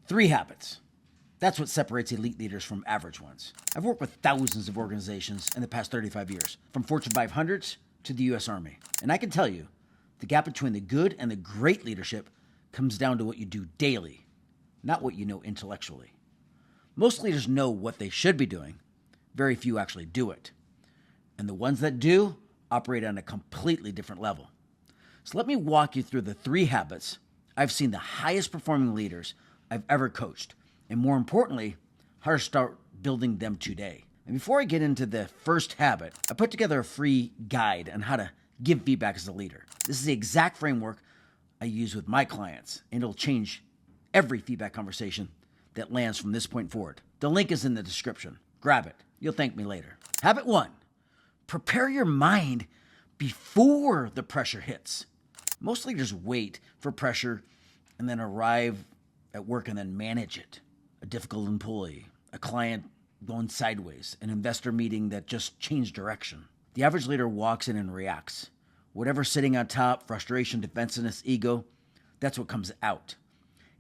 3 habits. That's what separates elite leaders from average ones. I've worked with thousands of organizations in the past 35 years, from Fortune 500s to the US Army. And I can tell you, the gap between the good and the great leadership comes down to what you do daily, not what you know intellectually. Most leaders know what they should be doing. Very few actually do it. And the ones that do operate on a completely different level. So let me walk you through the 3 habits I've seen the highest performing leaders I've ever coached, and more importantly, how to start building them today. And before I get into the first habit, I put together a free guide on how to give feedback as a leader. This is the exact framework I use with my clients, and it'll change every feedback conversation that lands from this point forward. The link is in the description. Grab it. You'll thank me later. Habit 1, prepare your mind before the pressure hits. Most leaders wait for pressure and then arrive at work and then manage it. A difficult employee, a client going sideways, an investor meeting that just changed direction. The average leader walks in and reacts. Whatever's sitting on top, frustration, defensiveness, ego, that's what comes out.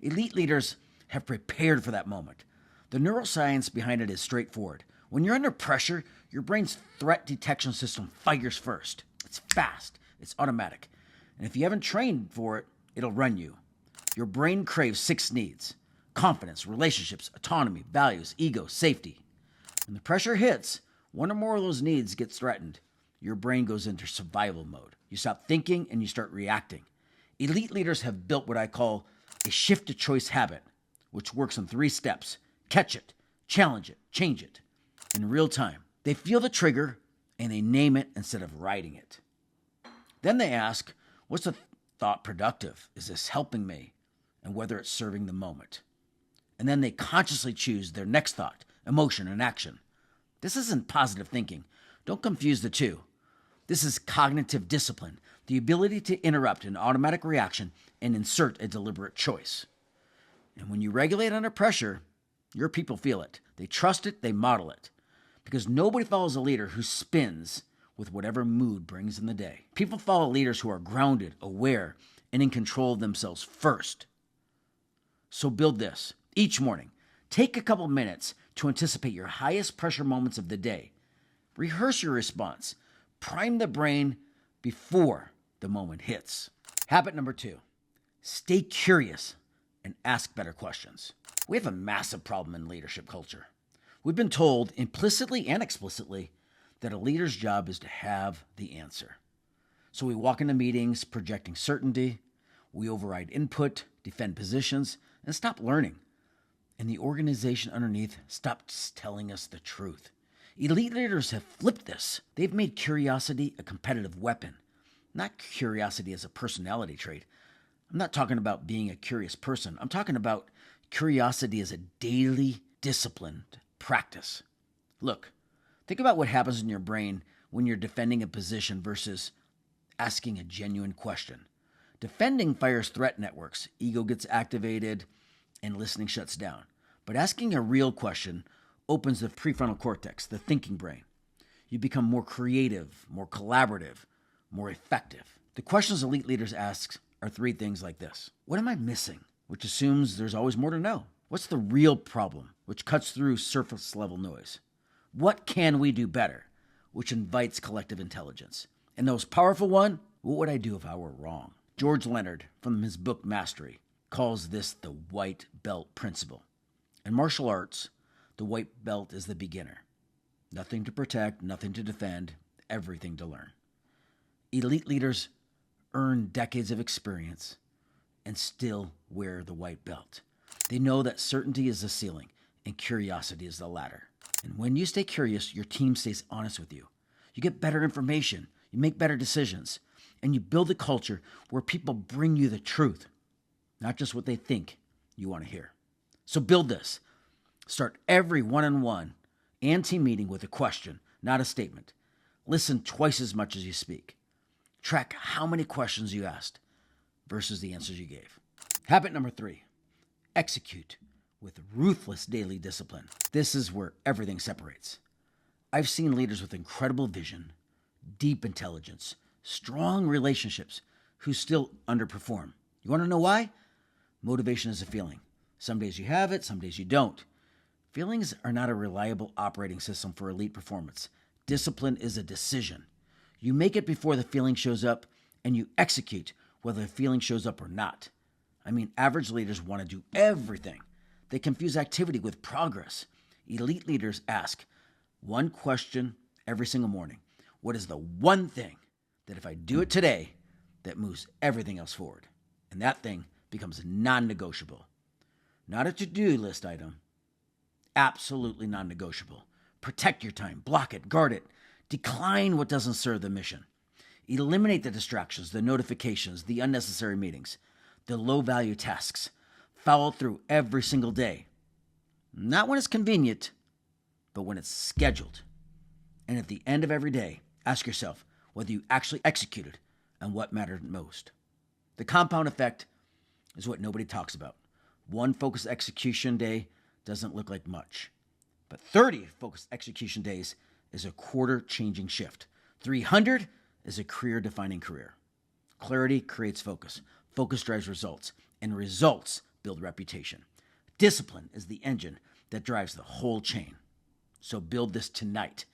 Elite leaders have prepared for that moment. The neuroscience behind it is straightforward. When you're under pressure, your brain's threat detection system fires first. It's fast, it's automatic. And if you haven't trained for it, it'll run you. Your brain craves 6 needs: confidence, relationships, autonomy, values, ego, safety. When the pressure hits, one or more of those needs gets threatened. Your brain goes into survival mode. You stop thinking and you start reacting. Elite leaders have built what I call a shift to choice habit, which works in 3 steps. Catch it, challenge it, change it. In real time, they feel the trigger and they name it instead of writing it. Then they ask, what's the thought productive? Is this helping me? And whether it's serving the moment. And then they consciously choose their next thought, emotion, and action. This isn't positive thinking. Don't confuse the two. This is cognitive discipline, the ability to interrupt an automatic reaction and insert a deliberate choice. And when you regulate under pressure, your people feel it. They trust it, they model it. Because nobody follows a leader who spins with whatever mood brings in the day. People follow leaders who are grounded, aware, and in control of themselves first. So build this. Each morning, take a couple minutes to anticipate your highest pressure moments of the day. Rehearse your response. Prime the brain before the moment hits. Habit number 2, stay curious and ask better questions. We have a massive problem in leadership culture. We've been told implicitly and explicitly that a leader's job is to have the answer. So we walk into meetings projecting certainty, we override input, defend positions, and stop learning. And the organization underneath stops telling us the truth. Elite leaders have flipped this. They've made curiosity a competitive weapon, not curiosity as a personality trait. I'm not talking about being a curious person. I'm talking about curiosity as a daily disciplined practice. Look, think about what happens in your brain when you're defending a position versus asking a genuine question. Defending fires threat networks. Ego gets activated and listening shuts down. But asking a real question opens the prefrontal cortex, the thinking brain. You become more creative, more collaborative, more effective. The questions elite leaders ask are 3 things like this. What am I missing? Which assumes there's always more to know. What's the real problem? Which cuts through surface level noise. What can we do better? Which invites collective intelligence. And the most powerful one, what would I do if I were wrong? George Leonard, from his book Mastery, calls this the white belt principle. In martial arts, the white belt is the beginner. Nothing to protect, nothing to defend, everything to learn. Elite leaders earn decades of experience and still wear the white belt. They know that certainty is the ceiling and curiosity is the ladder. And when you stay curious, your team stays honest with you. You get better information, you make better decisions, and you build a culture where people bring you the truth, not just what they think you want to hear. So build this. Start every one-on-one and team meeting with a question, not a statement. Listen twice as much as you speak. Track how many questions you asked versus the answers you gave. Habit number 3, execute with ruthless daily discipline. This is where everything separates. I've seen leaders with incredible vision, deep intelligence, strong relationships who still underperform. You want to know why? Motivation is a feeling. Some days you have it, some days you don't. Feelings are not a reliable operating system for elite performance. Discipline is a decision. You make it before the feeling shows up, and you execute whether the feeling shows up or not. Average leaders want to do everything. They confuse activity with progress. Elite leaders ask one question every single morning. What is the one thing that if I do it today, that moves everything else forward? And that thing becomes non-negotiable. Not a to-do list item. Absolutely non-negotiable. Protect your time. Block it. Guard it. Decline what doesn't serve the mission. Eliminate the distractions, the notifications, the unnecessary meetings, the low-value tasks. Follow through every single day. Not when it's convenient, but when it's scheduled. And at the end of every day, ask yourself whether you actually executed on what mattered most. The compound effect is what nobody talks about. One focused execution day doesn't look like much, but 30 focused execution days is a quarter-changing shift. 300 is a career-defining career. Clarity creates focus. Focus drives results, and results build reputation. Discipline is the engine that drives the whole chain. So build this tonight.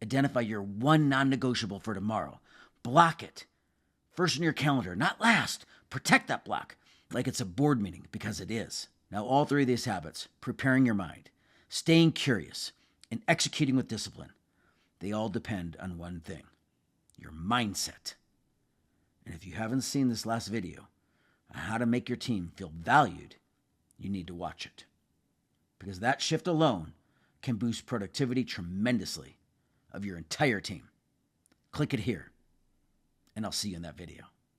Identify your one non-negotiable for tomorrow. Block it. First in your calendar, not last. Protect that block like it's a board meeting, because it is. Now, all three of these habits, preparing your mind, staying curious, and executing with discipline, they all depend on one thing: your mindset. And if you haven't seen this last video on how to make your team feel valued, you need to watch it. Because that shift alone can boost productivity tremendously of your entire team. Click it here, and I'll see you in that video.